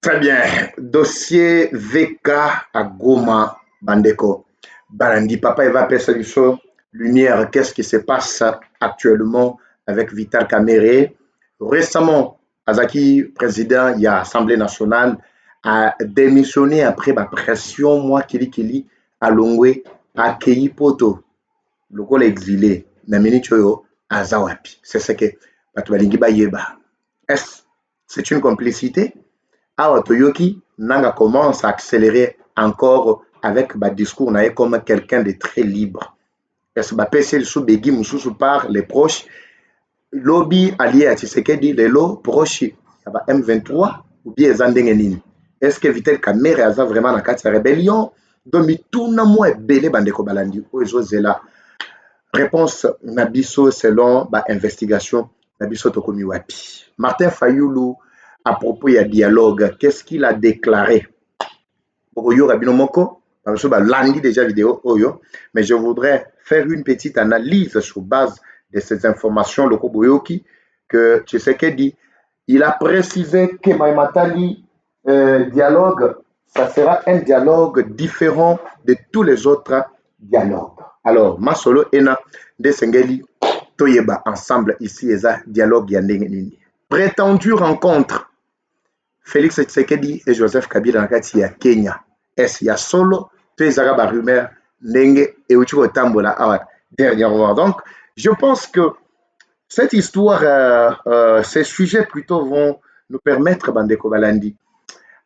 Très bien. Dossier VK à Goma, Bandeko. Balandi, papa, il va passer du show. Lumière, qu'est-ce qui se passe actuellement avec Vital Kamere? Récemment, Azaki, président, il y a Assemblée nationale, a démissionné après ma pression, moi, Kili, à Longwe, à Kei Poto, le col exilé, na minute à Zawapi. C'est ce que Batubalingi Bayeba. Est-ce c'est une complicité? Awa Toyoki, Nanga commence à accélérer encore avec le discours comme quelqu'un de très libre. Est-ce que PC sous Begi Moussou par les proches, lobby allié à Tshisekedi, les lots proches, il y a M23 ou bien Zandengenine. Est-ce que Vitel Kamere a vraiment la carte de rébellion? Donc, tout le monde est belé bandeko balandi. Zela. Réponse Nabiso selon l'investigation Nabiso Tokomi Wapi. Martin Fayoulou, à propos du dialogue, qu'est-ce qu'il a déclaré? Oyo Rabino Moko, lundi déjà vidéo Oyo, mais je voudrais faire une petite analyse sur base de ces informations Loko Boyoki que Tshisekedi, il a précisé que Maimatali dialogue, ça sera un dialogue différent de tous les autres dialogues. Alors, Masolo Ena de Sengeli Toyeba ensemble ici et ça dialogue Yandengeni. Prétendue rencontre Félix Tshisekedi et Joseph Kabila Nakati à Kenya. Est-ce qu'il y a solo Tezara rumeur Nenge et Uchuko Tambola dernièrement. Donc, je pense que cette histoire, ces sujets plutôt vont nous permettre, Bandeko Balandi,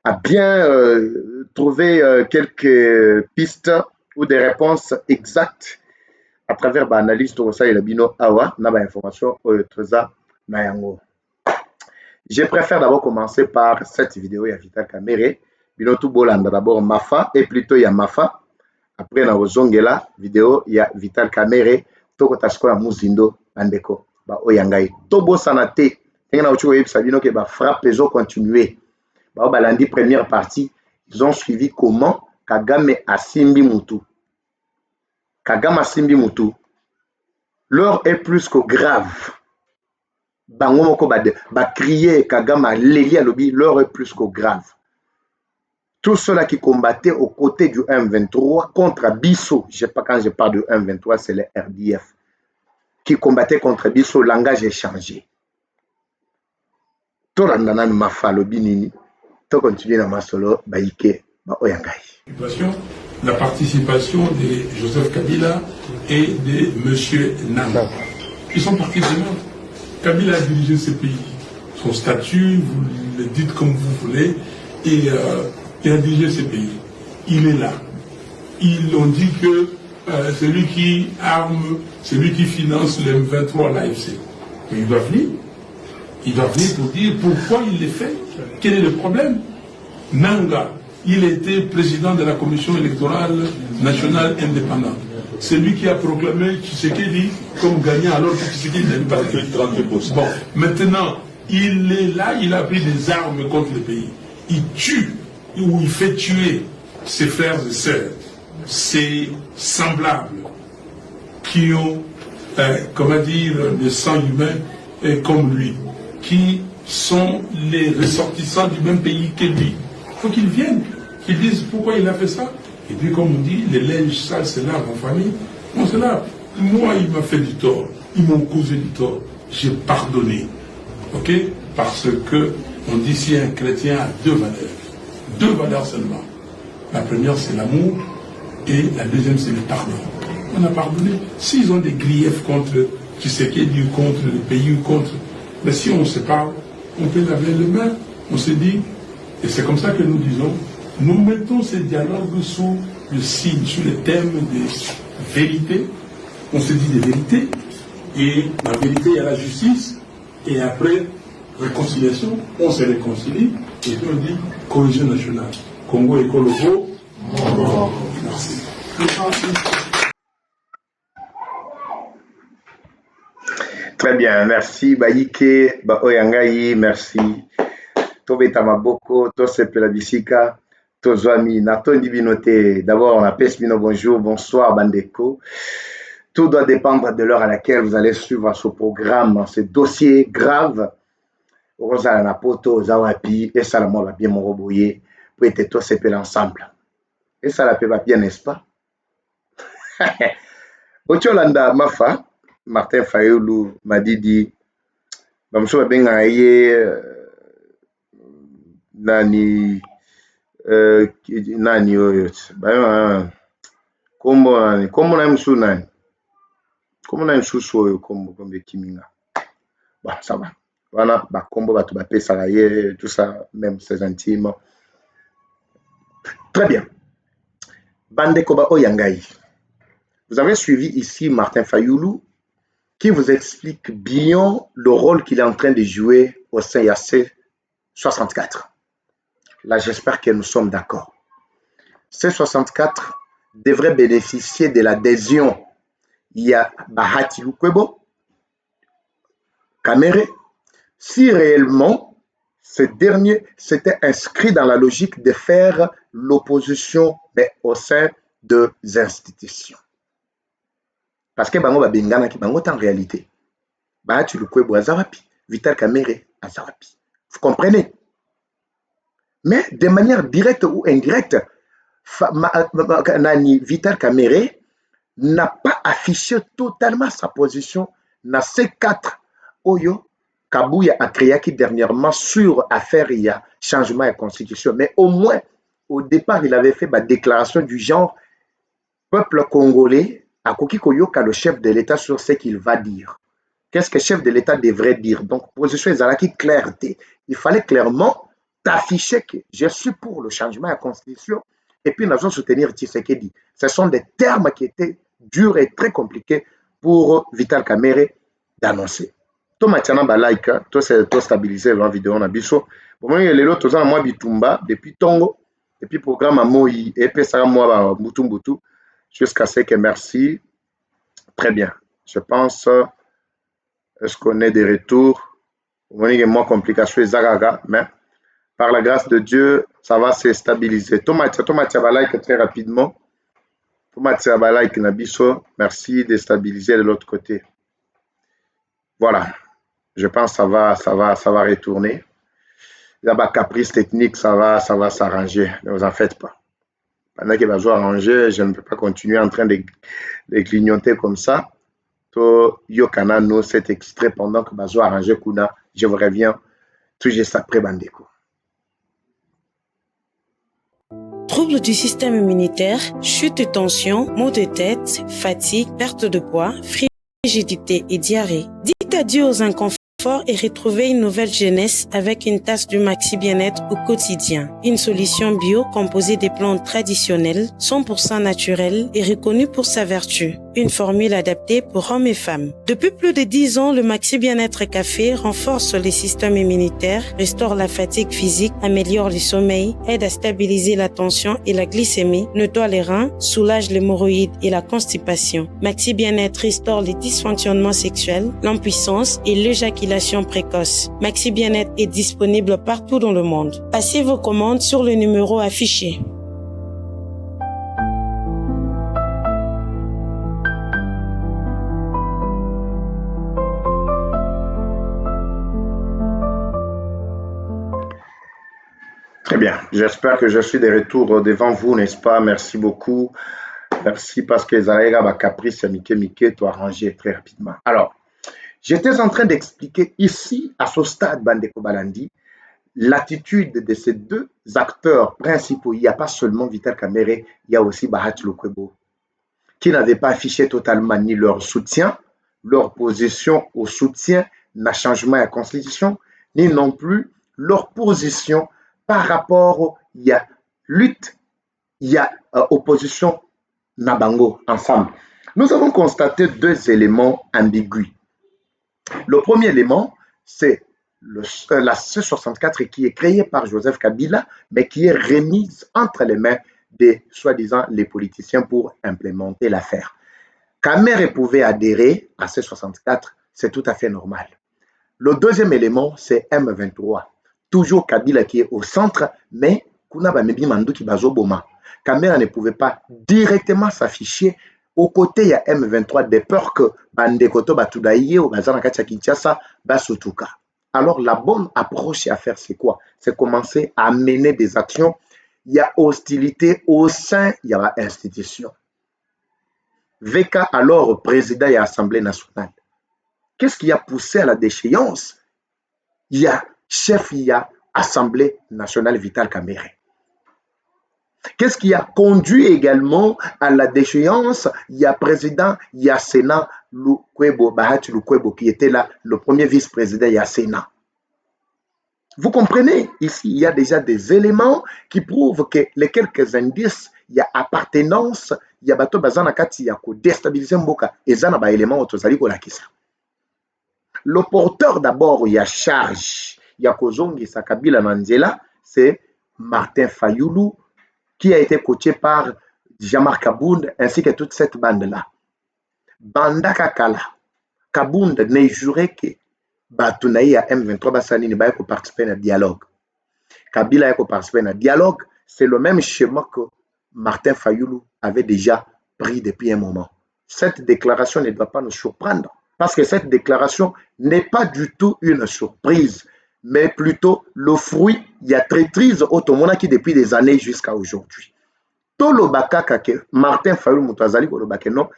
à bien trouver quelques pistes ou des réponses exactes à travers l'analyse de ça et le bino awa, n'a pas information trésor nayango. Je préfère d'abord commencer par cette vidéo ya Vital Kamere, bino tout bolanda d'abord Mafa et plutôt ya Mafa. Après na ozongela vidéo ya Vital Kamere, toko tasko ya Muzindo bandeko ba oyangai. Tobo sanate, tenga na uchuko yebisa bino ke ba frappe les ont continué. Ba balandi première partie, ils ont suivi comment Kagame asimbi mutu. Kagame Simbi Moutou, l'heure est plus que grave. Bango moko ba crier Kagame Léli à lobby, l'heure est plus que grave. Tous ceux-là qui combattaient aux côtés du M23 contre Bisso, je sais pas quand je parle du M23, c'est le RDF, qui combattaient contre Bisso, le langage est changé. Tout le monde m'a fait lobby nini, tout continue dans ma solo, baïke, ba oyangai. La participation de Joseph Kabila et de M. Nanga. Ils sont partis de là. Kabila a dirigé ce pays. Son statut, vous le dites comme vous voulez, et il a dirigé ce pays. Il est là. Ils ont dit que c'est lui qui arme, c'est lui qui finance le M23 l'AFC. Mais il doit venir. Il doit venir pour dire pourquoi il le fait. Quel est le problème? Nanga, il était président de la commission électorale nationale indépendante. C'est lui qui a proclamé Tshisekedi comme gagnant alors que Tshisekedi n'avait pas fait 30%. Bon, maintenant, il est là, il a pris des armes contre le pays. Il tue ou il fait tuer ses frères et sœurs, ses semblables qui ont, comment dire, le sang humain comme lui, qui sont les ressortissants du même pays que lui. Il faut qu'ils viennent, qu'ils disent pourquoi il a fait ça. Et puis comme on dit, les linges sales se lavent en famille. On se lave. Moi, il m'a fait du tort. Ils m'ont causé du tort. J'ai pardonné. Ok? Parce que on dit si un chrétien a deux valeurs. Deux valeurs seulement. La première, c'est l'amour. Et la deuxième, c'est le pardon. On a pardonné. S'ils ont des griefs contre Tshisekedi ou contre le pays ou contre... Mais si on se parle, on peut laver les mains. On se dit... Et c'est comme ça que nous disons, nous mettons ces dialogues sous le signe, sous le thème de vérité. On se dit des vérités, et la vérité, il y a la justice, et après, réconciliation, on se réconcilie, et puis on dit cohésion nationale. Congo et Kolobo, merci. Très bien, merci Baïke, Baoyangaï, merci. Tobeta Maboko, Tosepela Bisika, Tozwami, Naton Dibinote. D'abord, on appelle Smino, bonjour, bonsoir, Bandeko. Tout doit dépendre de l'heure à laquelle vous allez suivre ce programme, ce dossier grave ozala na poto ozawapi et ça la moi va bien mon roboyer pour être tous sepel ensemble et ça la peut va bien n'est-ce pas. Ocholanda Mafa Martin Fayulu m'a dit bamso benga ye nani nani oyo ba kombo na msu nani kombo na msu oyo kombo kiminga bon ça va voilà ba kombo ba to ba pesa ye tout ça même ses intimes très bien bande koba oyangai. Vous avez suivi ici Martin Fayulu qui vous explique bien le rôle qu'il est en train de jouer au sein de C64. Là, j'espère que nous sommes d'accord. C64 devrait bénéficier de l'adhésion. Il y a Bahati Lukwebo, Kamere, si réellement ce dernier s'était inscrit dans la logique de faire l'opposition, mais au sein des institutions. Parce que bango babengana ki bango en réalité Bahati Lukwebo azawapi Vital Kamerhe azawapi, vous comprenez, mais de manière directe ou indirecte Vital Kamerhe n'a pas affiché totalement sa position dans ces 4 oyo Kabuya a créé qui dernièrement sur affaire il y a changement de constitution, mais au moins au départ il avait fait ma déclaration du genre peuple congolais à Koki Koyoka le chef de l'État sur ce qu'il va dire. Qu'est-ce que le chef de l'État devrait dire? Donc, position qui clarté. Il fallait clairement t'afficher que je suis pour le changement de la Constitution et puis nous allons soutenir Tshisekedi. Ce sont des termes qui étaient durs et très compliqués pour Vital Kamerhe d'annoncer. To matiana ba like, to stabiliser la vidéo na biso. Bon moi lelo tozana moi bitumba depuis Tongo et puis programme à moi et puis ça moi ba mutumbutu jusqu'à ce que merci. Très bien. Je pense est-ce qu'on est de retour? Vous voyez que moi complication Zagaga, mais par la grâce de Dieu, ça va se stabiliser. Tomatia ba like très rapidement. Tomatia ba like na biso. Merci de stabiliser de l'autre côté. Voilà. Je pense que ça va retourner. Il y a des caprices techniques, ça va s'arranger. Ne vous en faites pas. Pendant qu'il va se arranger, je ne peux pas continuer en train de clignoter comme ça. Yokana no cet extrait pendant que Bazo arrangé Kuna, je vous reviens tout juste après Bandeko. Troubles du système immunitaire, chute de tension, maux de tête, fatigue, perte de poids, frigidité et diarrhée. Dites adieu aux inconforts et retrouvez une nouvelle jeunesse avec une tasse du Maxi Bien-être au quotidien. Une solution bio composée des plantes traditionnelles, 100% naturelles et reconnue pour sa vertu. Une formule adaptée pour hommes et femmes. Depuis plus de 10 ans, le Maxi Bien-être Café renforce les systèmes immunitaires, restaure la fatigue physique, améliore le sommeil, aide à stabiliser la tension et la glycémie, nettoie les reins, soulage l'hémorroïde et la constipation. Maxi Bien-être restaure les dysfonctionnements sexuels, l'impuissance et l'éjaculation précoce. Maxi Bien-être est disponible partout dans le monde. Passez vos commandes sur le numéro affiché. Très bien, j'espère que je suis de retour devant vous, n'est-ce pas? Merci beaucoup. Merci parce que Zalaïga va caprice Mike tout arranger très rapidement. Alors, j'étais en train d'expliquer ici, à ce stade, Bandeko Balandi, l'attitude de ces 2 acteurs principaux. Il n'y a pas seulement Vital Kamerhe, il y a aussi Bahati Lukwebo, qui n'avaient pas affiché totalement ni leur soutien, leur position au soutien, n'a changement à la Constitution, ni non plus leur position par rapport, il y a lutte, il y a opposition, Nabango, ensemble. Nous avons constaté 2 éléments ambigus. Le premier élément, c'est la C64 qui est créée par Joseph Kabila, mais qui est remise entre les mains des, soi-disant, les politiciens pour implémenter l'affaire. Kamerhe pouvait adhérer à C64, c'est tout à fait normal. Le deuxième élément, c'est M23. Toujours Kabila qui est au centre, mais Kuna Bamebi Mandou qui bazoboma. Kamerhe ne pouvait pas directement s'afficher. Au côté, il y a M23 de peur que Bandekoto Batoudaïe ou Bazana Kacha Kinshasa Basutuka. Alors la bonne approche à faire, c'est quoi? C'est commencer à mener des actions. Il y a hostilité au sein de l'institution. VK, alors président de l'Assemblée nationale. Qu'est-ce qui a poussé à la déchéance? Il y a chef, il y a Assemblée nationale Vital Kamerhe. Qu'est-ce qui a conduit également à la déchéance? Il y a président, il y a Sénat, Bahati Lukwebo, qui était là, le premier vice-président, il y a Sénat. Vous comprenez? Ici, il y a déjà des éléments qui prouvent que les quelques indices, il y a appartenance, il y a bateau bazana kati, il y a déstabiliser mboka, et ça, il y a éléments autosali ko lakisa. Le porteur d'abord, il y a charge, il y a Kozongi Sakabila Nanzela, c'est Martin Fayoulou, qui a été coaché par Jamar Kabound ainsi que toute cette bande-là. Banda Kakala, Kabound n'a juré que Batunaï à M23 Bassani ne va pas participer à un dialogue. Kabila a participé à un dialogue, c'est le même schéma que Martin Fayoulou avait déjà pris depuis un moment. Cette déclaration ne doit pas nous surprendre, parce que cette déclaration n'est pas du tout une surprise, mais plutôt le fruit, il y a traîtrise automona qui depuis des années jusqu'à aujourd'hui. Tout le bakaka que Martin Fayoulou Moutazali ko le bakeno,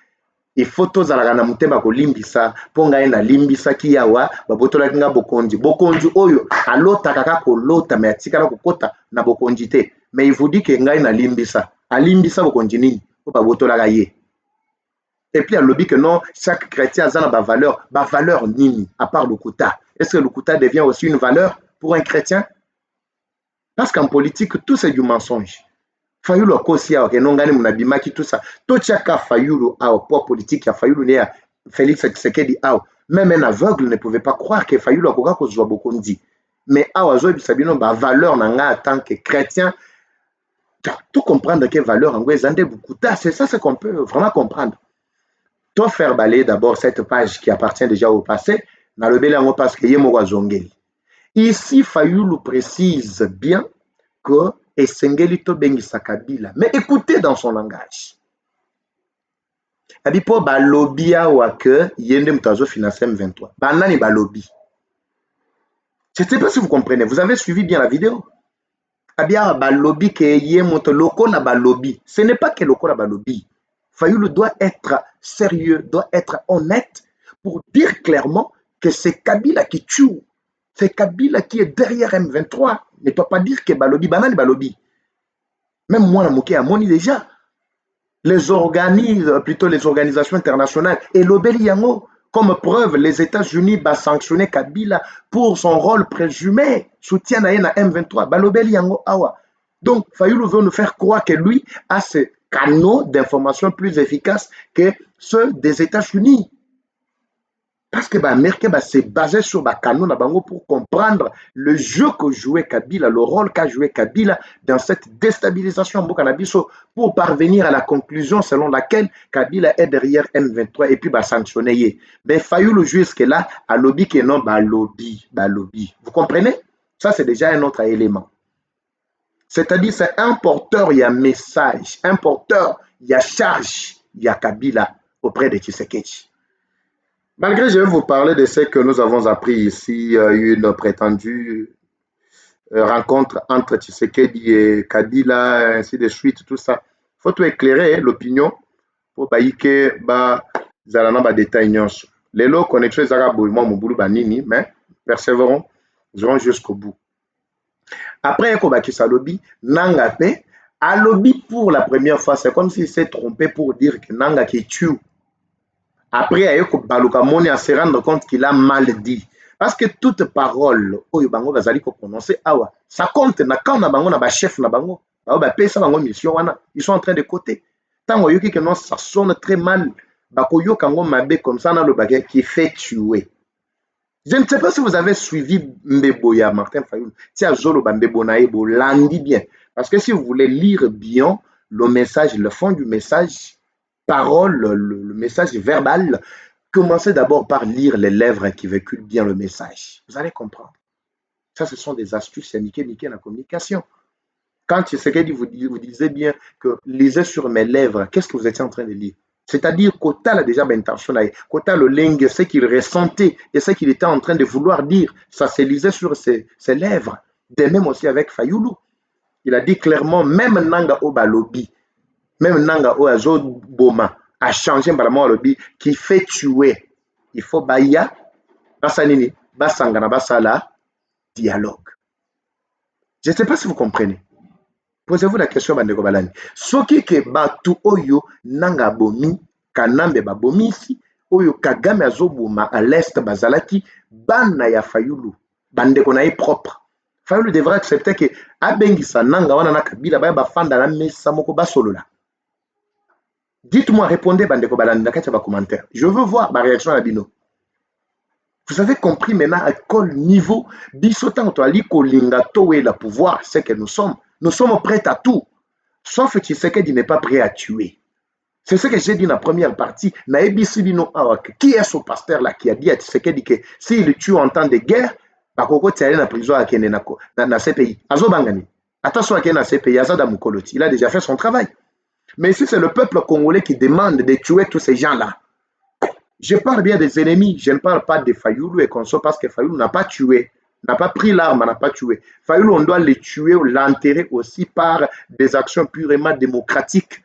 il faut tous à la mutema ko limbisa, ponga ena limbisa ki yawa, babotola kinga bokonji. Bokonji oyo, alota kaka ko lota, mais atikala ko kota na bokonji te. Mais il vous dit que nga ena limbisa. A limbisa bokonji nini, ko babotola ga ye. Et puis, il dit que non, chaque chrétien a une valeur nini, à part le kouta. Est-ce que le kouta devient aussi une valeur pour un chrétien? Parce qu'en politique, tout c'est du mensonge. Fayoulou a aussi que non gagné mon abima qui tout ça. Tout chacun Fayoulou a au poids politique, a Fayoulou né à Félix Tshisekedi a. Même un aveugle ne pouvait pas croire que Fayoulou a quoi que ce soit beaucoup dit. Mais a oiseau sabino ba valeur en tant que chrétien. Tout comprendre quelle valeur en Guézandé beaucoup. C'est ça, c'est qu'on peut vraiment comprendre. Toi faire balayer d'abord cette page qui appartient déjà au passé. Dans le bélango parce que Yemowa Zongeli. Ici, Fayoulou précise bien que Esengeli to bengisa Kabila. Mais écoutez dans son langage. Abipo balobi awa que yende mutazo financé M23. Banani balobi. Je ne sais pas si vous comprenez. Vous avez suivi bien la vidéo. Abia balobi que yemoto loko na balobi. Ce n'est pas que loko na balobi. Fayoulou doit être sérieux, doit être honnête pour dire clairement que c'est Kabila qui tue. C'est Kabila qui est derrière M23. Ne peut pas dire que Balobi, banani Balobi. Même moi, la a moni déjà. Les organisations internationales, et l'Obeli Yango, comme preuve, les États-Unis va sanctionner Kabila pour son rôle présumé, soutien à M23. Balobeli Yango Awa. Donc, Fayoulou veut nous faire croire que lui a ces canaux d'information plus efficaces que ceux des États-Unis. Parce que l'Amérique s'est basé sur le canon pour comprendre le jeu que jouait Kabila, le rôle qu'a joué Kabila dans cette déstabilisation pour parvenir à la conclusion selon laquelle Kabila est derrière M23 et puis sanctionner. Mais Fayoulou jusque-là, à lobby que non, lobby. Vous comprenez? Ça, c'est déjà un autre élément. C'est-à-dire, c'est un porteur, il y a message. Un porteur, il y a charge, il y a Kabila auprès de Tshisekedi. Malgré, je vais vous parler de ce que nous avons appris ici, une prétendue rencontre entre Tshisekedi et Kabila, ainsi de suite, tout ça. Il faut tout éclairer l'opinion pour que zalana détail. Les lots connexions zarabouyement mon boulot banini, mais persévérons, nous irons jusqu'au bout. Après, il lobby, Nanga pe, à lobby pour la première fois, c'est comme s'il s'est trompé pour dire que Nanga qui tue. Après, il se rendre compte qu'il a mal dit. Parce que toute parole, ça compte quand on a chef, ils sont en train de côté. Tant que ça sonne très mal, comme ça, qui fait tuer. Je ne sais pas si vous avez suivi Mbeboya, Martin Fayoulou. Bien. Parce que si vous voulez lire bien le message, le fond du message, parole, le message verbal, commencez d'abord par lire les lèvres qui véhiculent bien le message. Vous allez comprendre. Ça, ce sont des astuces niquées dans la communication. Quand Tshisekedi vous disait bien que lisez sur mes lèvres, qu'est-ce que vous étiez en train de lire? C'est-à-dire Kota a déjà l'intention, Kota le lingue, ce qu'il ressentait et ce qu'il était en train de vouloir dire, ça se lisait sur ses lèvres. De même aussi avec Fayoulou. Il a dit clairement, même Nanga Obalobi, même Nanga Oazo Boma a changé par le lobby qui fait tuer. Il faut Baya, Basanini, Basangana, Basala, dialogue. Je ne sais pas si vous comprenez. Posez-vous la question, Bandeko Balani. Soki ke batu oyo nanga bomi, kanambe babomi ici, oyo Kagame azobuma à l'est bazalaki, bana ya Fayoulou, bandeko na propre. Fayoulou devrait accepter que abengisa nanga wana na Kabila baya bafanda na mesa moko basolola. Dites-moi, répondez, Bandeko Balani, dans les commentaires. Je veux voir ma réaction à la bino. Vous avez compris maintenant à quel niveau Bissotan Toali Kolinga Towe la pouvoir, c'est que nous sommes. Nous sommes prêts à tout. Sauf que Tshisekedi n'est pas prêt à tuer. C'est ce que j'ai dit dans la première partie. Qui est ce pasteur-là qui a dit à Tshisekedi que s'il tue en temps de guerre, il est en prison dans ces pays. Attention à ces pays, il a déjà fait son travail. Mais si c'est le peuple congolais qui demande de tuer tous ces gens-là, je parle bien des ennemis, je ne parle pas de Fayoulou et Conso parce que Fayoulou n'a pas tué, n'a pas pris l'arme, n'a pas tué. Fayoulou, on doit le tuer ou l'enterrer aussi par des actions purement démocratiques.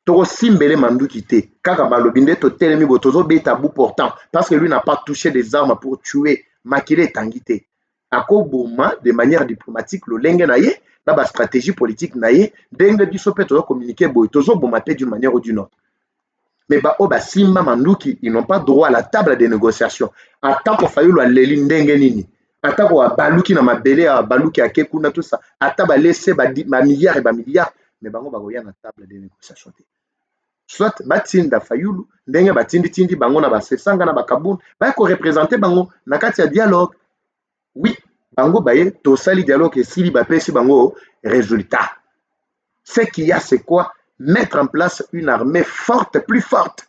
Toro Simbele Mandou quitté, Kakabalobinde Totelemi Botozo Betabou pourtant, parce que lui n'a pas touché des armes pour tuer, Makile Tanguité. Akoboma, de manière diplomatique, le Lenge Naye, la stratégie politique Naye, Dengue du Sopé, Tozo communiquer Boitozo Bomate d'une manière ou d'une autre. Mais Simba Mandouki, ils n'ont pas droit à la table des négociations. En tant que Fayoulou à l'Elin Dengenini, en tant que Balouki na Mabele, à Balouki à Kekuna, tout ça, en tant que laisser ma milliard et ma milliard, mais bango bagoya na table des négociations. Soit Batinda Fayoulou, Ndenge Batindi Tindi, bango na Basesanga na Bakaboun, ba ko représenter bango na kati ya dialogue. Oui, bango baye to sali dialogue et sili ba pesi bango résultat. Ce qu'il y a, c'est quoi? Mettre en place une armée forte, plus forte,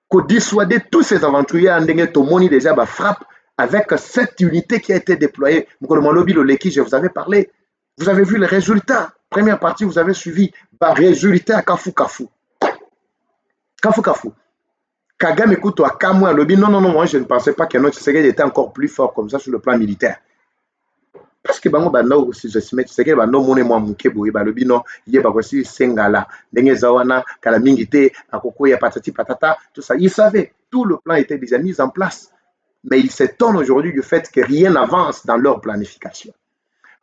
pour dissuader tous ces aventuriers en Ndenge Tomoni déjà frappe avec cette unité qui a été déployée. Mkolomalobi Loleki, je vous avais parlé. Vous avez vu les résultats. Première partie, vous avez suivi. Résultat à Kafu Kafu. Kafu Kafu. Kagame Kuto à Kamwa Lobi. Non, moi je ne pensais pas que notre Tshisekedi était encore plus fort comme ça sur le plan militaire. Parce que bango bando si je me c'est que bando mone moi mukebo e balobi non yé ba kosi sengala ndenge zawana kala mingité akoko ya patati patata tout ça il savait tout le plan était déjà mis en place mais ils s'étonnent aujourd'hui du fait que rien n'avance dans leur planification.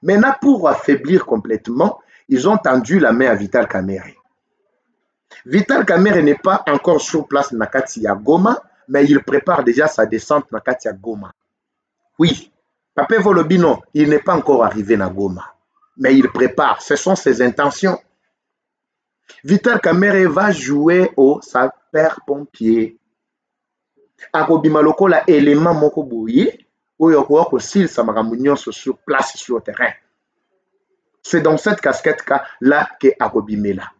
Maintenant pour affaiblir complètement ils ont tendu la main à Vital Kamerhe. Vital Kamerhe n'est pas encore sur place nakati ya Goma mais il prépare déjà sa descente nakati ya Goma. Oui. Pape Volobino, il n'est pas encore arrivé à Goma, mais il prépare, ce sont ses intentions. Vital Kamerhe va jouer au sapeur-pompier. Akobima lokola élément moko boye, oyo ko sil samaramunyon sur place sur le terrain. C'est dans cette casquette-là que Akobimela.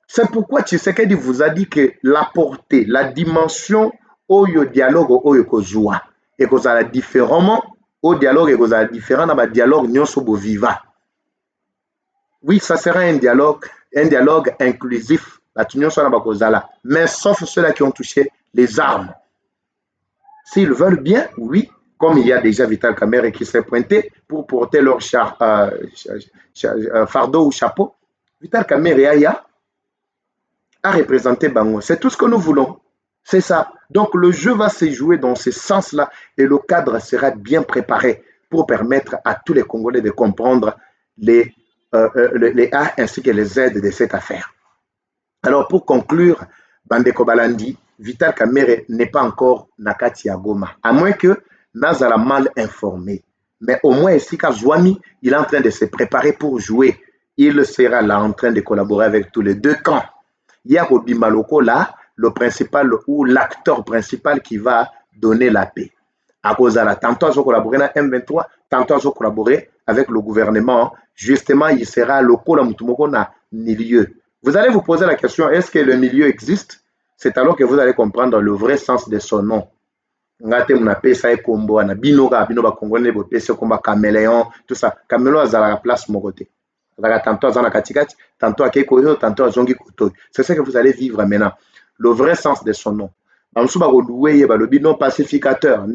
C'est pourquoi Tshisekedi vous a dit que la portée, la dimension oyo dialogue oyo kozwa. Et que ça différemment au dialogue et que ça différent dans le dialogue nyonso viva. Oui, ça sera un dialogue inclusif. Mais sauf ceux-là qui ont touché les armes. S'ils veulent bien, oui, comme il y a déjà Vital Kamerhe qui s'est pointé pour porter leur fardeau ou chapeau, Vital Kamerhe a représenté Bango. C'est tout ce que nous voulons. C'est ça. Donc le jeu va se jouer dans ce sens-là et le cadre sera bien préparé pour permettre à tous les Congolais de comprendre les A ainsi que les Z de cette affaire. Alors pour conclure, Bandeko Balandi, Vital Kamerhe n'est pas encore Nakati ya Goma, à moins que Nazala mal informé. Mais au moins ici, Kazwami, il est en train de se préparer pour jouer. Il sera là en train de collaborer avec tous les deux camps. Yako Bimaloko là, le principal ou l'acteur principal qui va donner la paix. À cause de la, tantôt ils ont collaboré avec M23, tantôt ils ont collaboré avec le gouvernement. Justement, il sera le Mutumoko na milieu. Vous allez vous poser la question, est-ce que le milieu existe? C'est alors que vous allez comprendre le vrai sens de son nom. Ngate munape sa ekombo na binoga binoba congolais bo pese komba caméléon tout ça. Caméléon a la place mon côté. Tantôt Azana Katikati, tantôt Akekoyo, tantôt Azongi Koto. C'est ce que vous allez vivre maintenant. Le vrai sens de son nom. Le non pacificateur.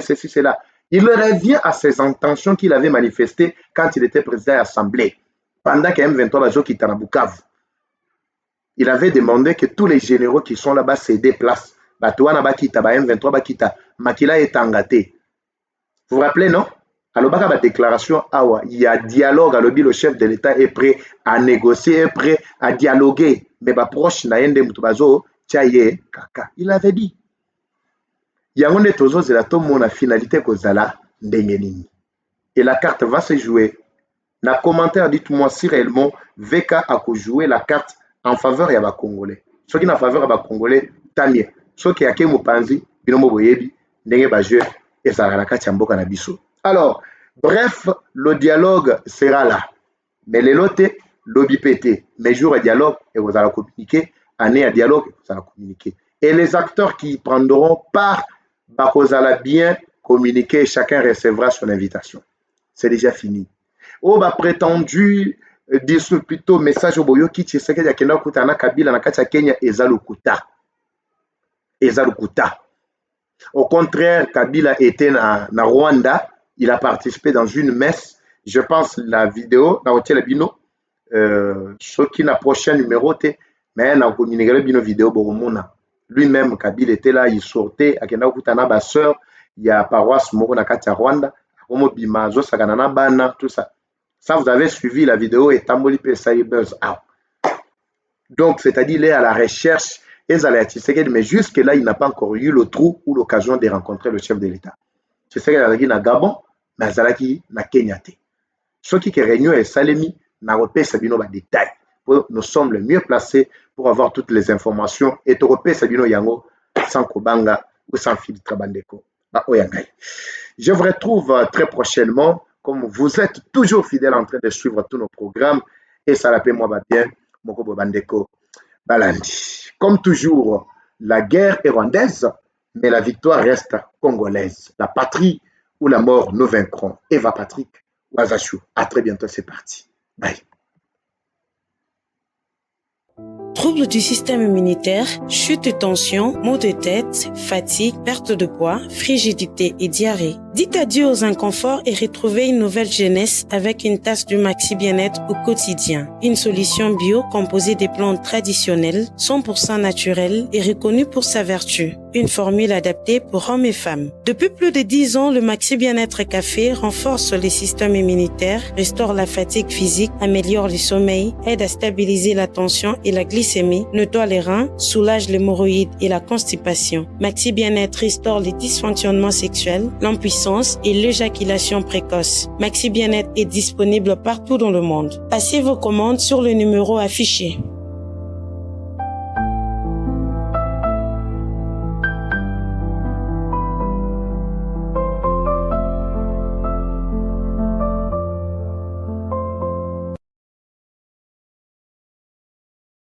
Ceci, cela. Il revient à ses intentions qu'il avait manifestées quand il était président de l'Assemblée. Pendant que M23 quitte à Bukavu. Il avait demandé que tous les généraux qui sont là-bas se déplacent. Batouana Bakita, M23 Bakita, Makila est engagé. Vous vous rappelez, non? Alors, il y a une déclaration, il y a dialogue, le chef de l'État est prêt à négocier, est prêt à dialoguer. Mais proche, il avait dit. Il y a une finalité et la carte va se jouer. Dans le commentaire, dites-moi si réellement VK a joué la carte en faveur des Congolais. Ceux qui sont en faveur des Congolais, tant mieux. Ceux qui ont Mopanzi, Binomo Boyebi, Ndenge Bajue et Saralaka Tchamboka Nabiso. Alors, bref, le dialogue sera là. Mais les lots, lobby pété. Mais jour à dialogue, et vous allez communiquer. Année à dialogue, vous allez communiquer. Et les acteurs qui prendront part, vous allez bien communiquer. Chacun recevra son invitation. C'est déjà fini. Oh, prétendu, plutôt message au boyo qui tisse que yakena kutana Kabila na kati ya Kenya ezalukuta. Au contraire, Kabila était na Rwanda. Il a participé dans une messe. Je pense la vidéo, dans le bino, ce qui n'a prochain numéro, mais na communiqué bino vidéo boromona. Lui-même, Kabila était là, il sortait, akenda kutana ba sœur, il y a paroisse moko na kati ya Rwanda, comme bimazo sakanana bana, tout ça. Ça, vous avez suivi la vidéo et Tamboli Buzz out. Donc, c'est-à-dire, il est à la recherche, mais jusque-là, il n'a pas encore eu le trou ou l'occasion de rencontrer le chef de l'État. C'est ce qu'il a dit na Gabon, mais il na Kenya. Ceux qui réunion et Salemi, n'a repéré Sabino ba détail. Nous sommes les mieux placés pour avoir toutes les informations et te repéré Sabino Yango sans Kobanga ou sans filtre Bandeko. Je vous retrouve très prochainement. Comme vous êtes toujours fidèles en train de suivre tous nos programmes, et ça l'appelle moi bien, Moko Bandeko Balandi. Comme toujours, la guerre est rwandaise, mais la victoire reste congolaise. La patrie ou la mort, nous vaincrons. Eva Patrick, Wazachou. À très bientôt, c'est parti. Bye. Troubles du système immunitaire, chute de tension, maux de tête, fatigue, perte de poids, frigidité et diarrhée. Dites adieu aux inconforts et retrouvez une nouvelle jeunesse avec une tasse du Maxi Bien-être au quotidien. Une solution bio composée des plantes traditionnelles, 100% naturelles et reconnue pour sa vertu. Une formule adaptée pour hommes et femmes. Depuis plus de 10 ans, le Maxi Bien-être Café renforce les systèmes immunitaires, restaure la fatigue physique, améliore le sommeil, aide à stabiliser la tension et la glycémie, nettoie les reins, soulage l'hémorroïde et la constipation. Maxi Bien-être restaure les dysfonctionnements sexuels, l'impuissance et l'éjaculation précoce. Maxi Bien-être est disponible partout dans le monde. Passez vos commandes sur le numéro affiché.